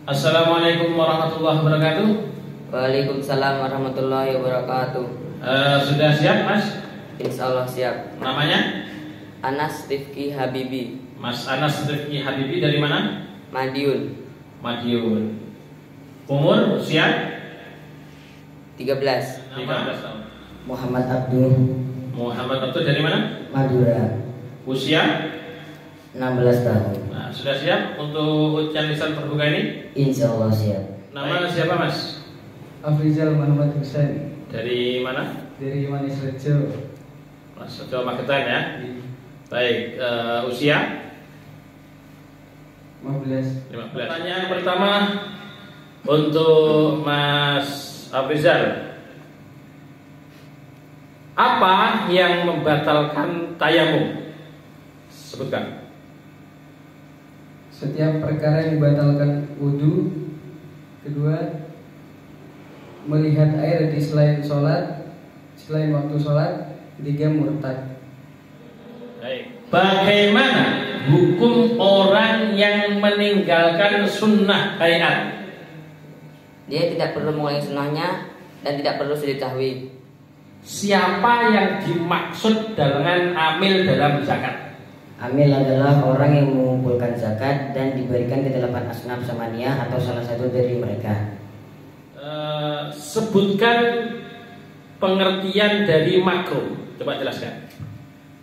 Assalamualaikum warahmatullahi wabarakatuh. Waalaikumsalam warahmatullahi wabarakatuh. Sudah siap, Mas? Insya Allah siap. Namanya? Anas Rifki Habibi. Mas Anas Rifki Habibi dari mana? Madiun. Madiun. Umur, usia? 13. 13 tahun. Muhammad Abdul. Muhammad Abdul dari mana? Madura. Usia? 16 tahun. Nah, sudah siap untuk ujian lisan terbuka ini? Insya Allah siap. Nama siapa, Mas? Afrizal Muhammad Hussein Dari mana? dari Manis Rejo. Mas Rejo Magetan ya. Baik, usia? 15. 15. Pertanyaan pertama untuk Mas Afrizal. Apa yang membatalkan tayamum? Sebutkan. Setiap perkara yang membatalkan wudhu. Kedua, melihat air di selain waktu sholat. Ketiga, murtad. Baik. Bagaimana hukum orang yang meninggalkan sunnah hayat? Dia tidak perlu mengulangi sunnahnya dan tidak perlu sujud sahwi. Siapa yang dimaksud dengan amil dalam zakat? Amil adalah orang yang mengumpulkan zakat dan diberikan ke 8 asnaf samaniyah atau salah satu dari mereka. Sebutkan pengertian dari makruh. Coba jelaskan.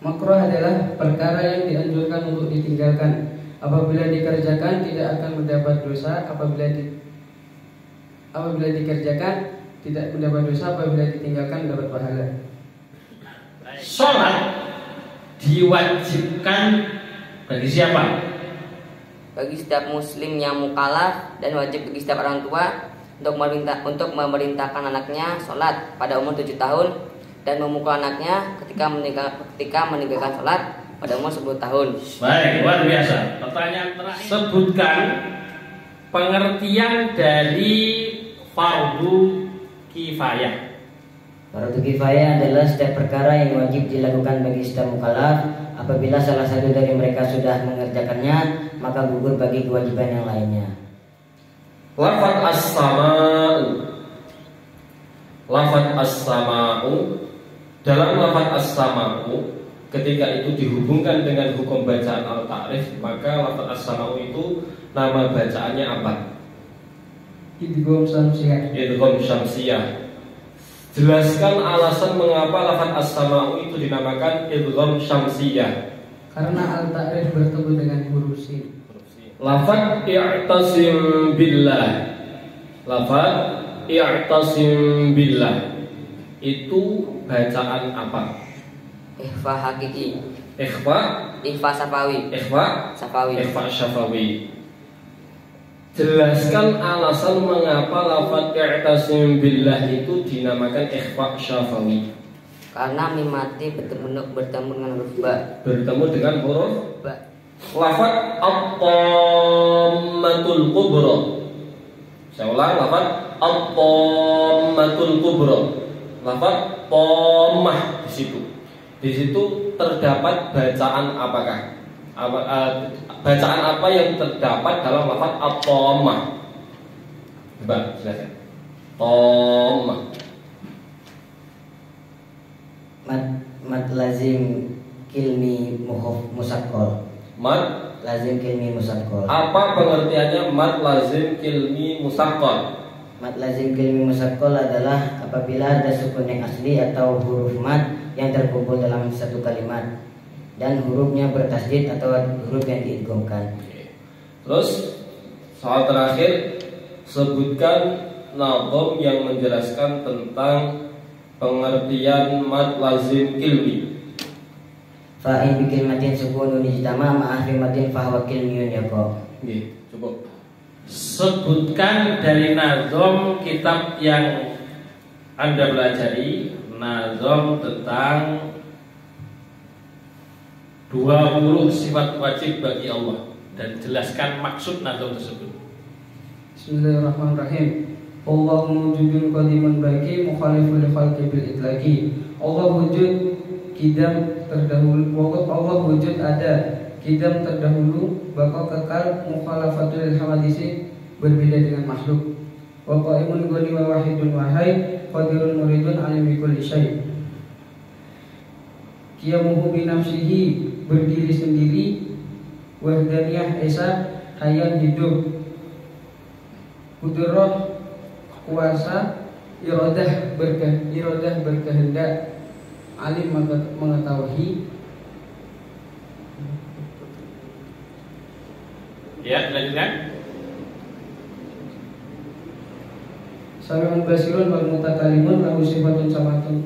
Makruh adalah perkara yang dianjurkan untuk ditinggalkan. Apabila dikerjakan tidak akan mendapat dosa. Apabila dikerjakan tidak mendapat dosa. Apabila ditinggalkan mendapat pahala. Sholat diwajibkan bagi siapa? Bagi setiap muslim yang mukallaf dan wajib bagi setiap orang tua untuk memerintahkan anaknya sholat pada umur 7 tahun dan memukul anaknya ketika meninggalkan sholat pada umur 10 tahun. Baik, luar biasa. Pertanyaan terakhir. Sebutkan pengertian dari fardu kifayah. Fardu kifayah adalah setiap perkara yang wajib dilakukan bagi setiap mukallaf. Apabila salah satu dari mereka sudah mengerjakannya, maka gugur bagi kewajiban yang lainnya. Lafaz as-sama'u. Lafaz as-sama'u. Dalam lafaz as-sama'u, ketika itu dihubungkan dengan hukum bacaan al-ta'rif, maka lafaz as-sama'u itu nama bacaannya apa? Idgham syamsiyah. Idgham syamsiyah. Jelaskan alasan mengapa lafaz as-sama'u itu dinamakan idgham syamsiyah. Karena al-ta'rif bertemu dengan huruf sin. Lafaz i'tasim billah. Lafaz i'tasim billah itu bacaan apa? Ikhfa hakiki. Ikhfa safawi. Ikhfa syafawi. Jelaskan alasan mengapa lafaz i'tasim billah itu dinamakan ikhfa syafawi. Karena mimati bertemu dengan huruf ba. Bertemu dengan huruf Ba. lafaz at-tammatul kubra. Saya ulang, lafaz at-tammatul kubra. Lafaz tammah di situ. Di situ terdapat bacaan apakah? Bacaan apa yang terdapat dalam lafaz at-tammah? Coba jelaskan. Tammah. Mad lazim kilmi musaqqal. Mad Lazim kilmi musaqqal. apa pengertiannya mad lazim kilmi musaqqal? Mad lazim kilmi musaqqal adalah apabila ada sukun yang asli atau huruf mad yang terkumpul dalam satu kalimat dan hurufnya bertasdid atau huruf yang diidghamkan. Terus soal terakhir, sebutkan nadham yang menjelaskan tentang pengertian mad lazim kilmi. Fa'in bi kalimatin sukunun ijtama ma'a kalimatin fahuwa kilmiyun yaqa. Nggih, cukup. Sebutkan dari nazom kitab yang Anda pelajari, nazom tentang 20 sifat wajib bagi Allah dan jelaskan maksud nazom tersebut. Bismillahirrahmanirrahim. Allah wujudun qadimun baqi mukhaliful khalqi bil itlaqi. Allah wujud kidam terdahulu. Allah wujud ada kidam terdahulu, bakal kekal mukhalafatul hawadisi berbeda dengan makhluk. Wa qaimun ghani wa wahidun wahai qadirun muridun alim bi kulli syai. Qiyamuhu bi nafsihi berdiri sendiri, wahdaniyah esa hayat hidup, qudrah kuasa, iradah berkehendak, alim mengetahui. Ya, lanjutkan. Sami'un basirun wal mutakalimun lahu sifatun sabatun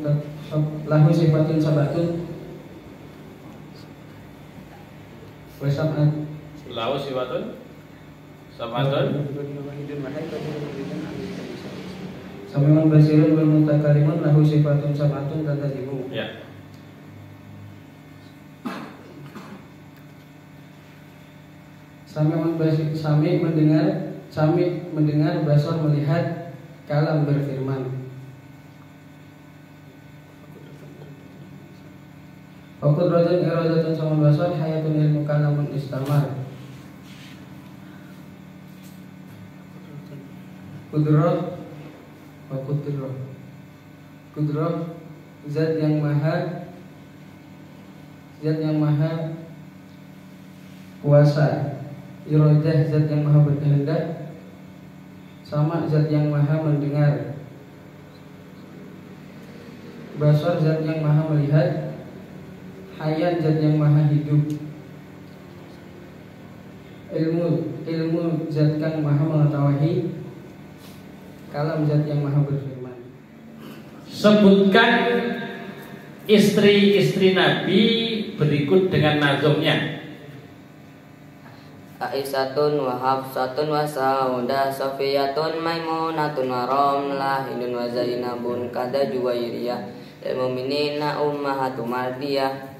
wasam'at Lahu sifatun sabatun. Sami'un basirun wal mutakalimun lahu sifatun sabatun tadadimu. Ya. Sami mendengar, basar melihat, kalam berfirman. Qudratan iradatun sama basar hayatun ilmu kalamun istamar. Qudrah zat yang maha kuasa, iradah zat yang maha berkehendak, sama zat yang maha mendengar, basar zat yang maha melihat, hayat zat yang maha hidup, ilmu zat yang maha mengetahui, kalam zat yang maha berfirman. Sebutkan istri-istri Nabi berikut dengan nazomnya. Aisyatun wa Hafsatun wa Saudah, Safiyatun Maimunatun wa Ramlah, Hindun wa Zainabun kada Juwairiyah, lil mu'minina ummahatu mardiyah.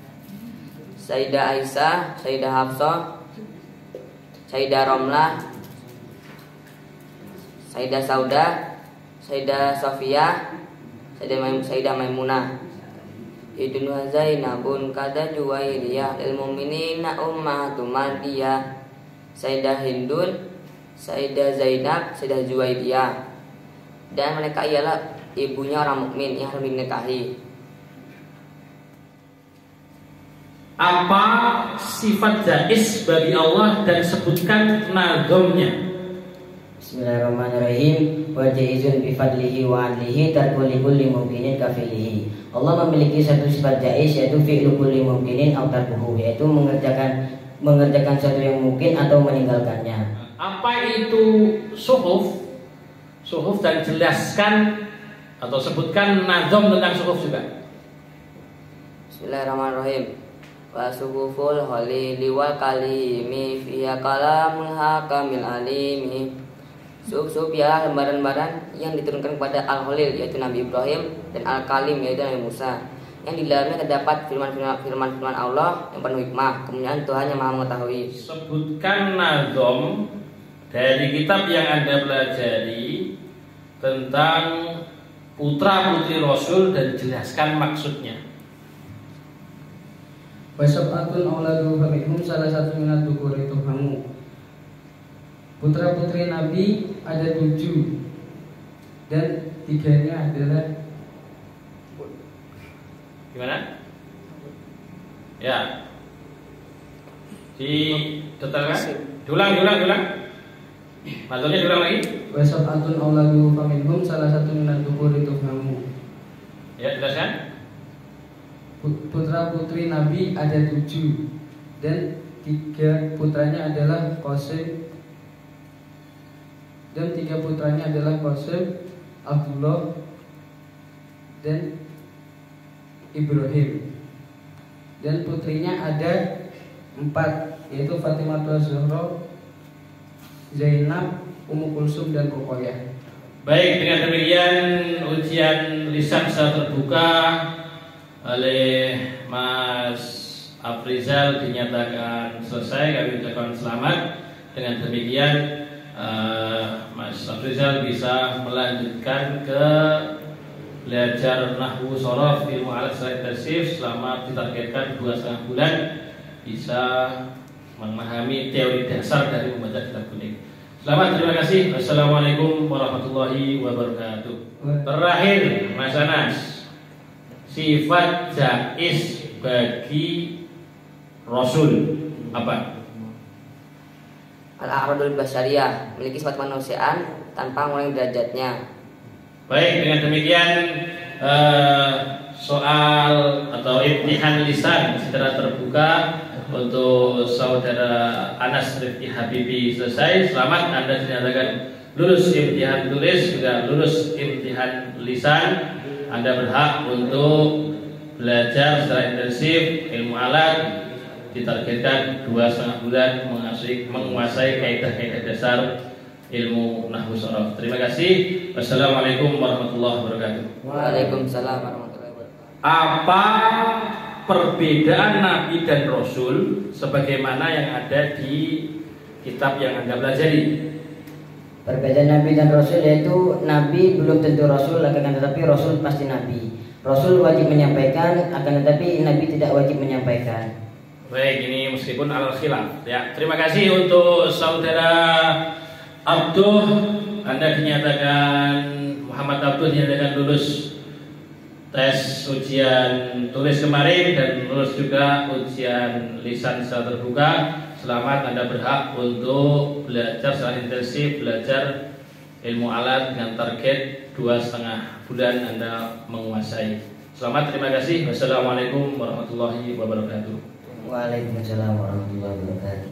Sayyidah Aisyah, Sayyidah Hafsah, Sayyidah Ramlah, Sayyidah Saudah, Sayyidah Safiyah, Sayyidah Maimunah, Hindun wa Zainabun kada Juwairiyah, lil mu'minina ummahatu mardiyah. Sayyidah Hindun, Sayyidah Zainab, Sayyidah Juwairiyah, dan mereka ialah ibunya orang mukmin yang harus dinikahi. Apa sifat jais bagi Allah dan sebutkan nazomnya. Bismillahirrahmanirrahim. Wa jaizun bi fadlihi wa adlihi tarku li kulli mumkinin kafilihi. Allah memiliki satu sifat jais, yaitu fi'lu kulli mumkinin aw tarkuhu, yaitu mengerjakan sesuatu yang mungkin atau meninggalkannya. Apa itu suhuf? Suhuf, dan jelaskan atau sebutkan nazom tentang suhuf juga. Bismillahirrahmanirrahim. Wa suhuful halili wal kalimi fiha kalamul hakamil alimi. Suhuf ya lembaran-lembaran yang diturunkan kepada Al-Khalil, yaitu Nabi Ibrahim, dan Al-Kalim, yaitu Nabi Musa, yang di dalamnya terdapat firman-firman Allah yang penuh hikmah, kemudian Tuhan yang maha mengetahui. Sebutkan nazom dari kitab yang Anda pelajari tentang putra putri Rasul dan jelaskan maksudnya. Wasab'atun auladu faminhum salah satu minat dukuri tuhamu. Putra putri Nabi ada 7 dan 3-nya adalah gimana? Ya. Ditekan. Diulang. Maksudnya diulang lagi. Wasab'atun auladu faminhum salah satu minat dukuri tuhamu. Ya, jelaskan. Putra putri Nabi ada 7 dan 3 putranya adalah Qasim, dan 3 putranya adalah Qasim, Abdullah, dan Ibrahim. Dan putrinya ada 4, yaitu Fatimah Az-Zahra, Zainab, Ummu Kulsum, dan Ruqayyah. Baik, dengan demikian ujian lisan secara terbuka oleh Mas Afrizal dinyatakan selesai. Kami ucapkan selamat. Dengan demikian Mas Afrizal bisa melanjutkan ke belajar nahwu shorof ilmu alat selain tasif selama ditargetkan 2,5 bulan bisa memahami teori dasar dari membaca kitab kuning. Selamat, terima kasih. Assalamualaikum warahmatullahi wabarakatuh. Terakhir, Mas Anas, sifat jaiz bagi Rasul apa? Al-a'radul basyariyah, memiliki sifat kemanusiaan tanpa mengurangi derajatnya. Baik, dengan demikian soal atau imtihan lisan secara terbuka untuk saudara Anas Rifki Habibi selesai. Selamat, Anda dinyatakan lulus imtihan tulis, juga lulus imtihan lisan. Anda berhak untuk belajar secara intensif ilmu alat, ditargetkan 2,5 bulan menguasai kaidah-kaidah dasar ilmu nahwu shorof. Terima kasih. Wassalamualaikum warahmatullahi wabarakatuh. Waalaikumsalam warahmatullahi wabarakatuh. Apa perbedaan Nabi dan Rasul sebagaimana yang ada di kitab yang Anda pelajari? Perbedaan Nabi dan Rasul yaitu Nabi belum tentu Rasul, akan tetapi Rasul pasti Nabi. Rasul wajib menyampaikan, akan tetapi Nabi tidak wajib menyampaikan. Baik, ini meskipun al khilaf. Ya, terima kasih untuk saudara Abduh. Anda dinyatakan, Muhammad Abduh dinyatakan lulus tes ujian tulis kemarin dan lulus juga ujian lisan secara terbuka. Selamat, Anda berhak untuk belajar secara intensif, belajar ilmu alat dengan target 2,5 bulan Anda menguasai. Selamat, terima kasih. Wassalamualaikum warahmatullahi wabarakatuh. Waalaikumsalam warahmatullahi wabarakatuh.